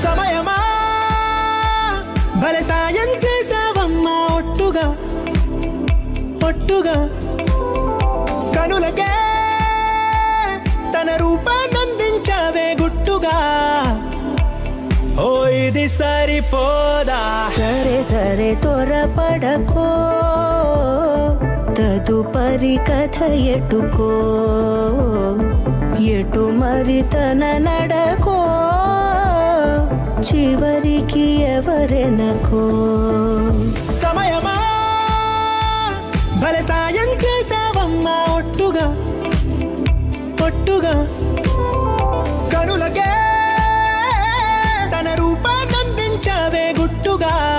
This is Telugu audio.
సమయమా భలే సాయం చేసావమ్మా ఒట్టుగా ఒట్టుగా కనులకే తన రూపాన్నందించావే గుట్టుగా ఓ ఇది సరిపోదా సరే సరే త్వరపడకో తదుపరి కథ ఎటుకో ఎటు మరి తన నడకో చివరికి ఎవరెనకో సమయమా భలే సాయం చేసావమ్మా ఒట్టుగా ఒట్టుగా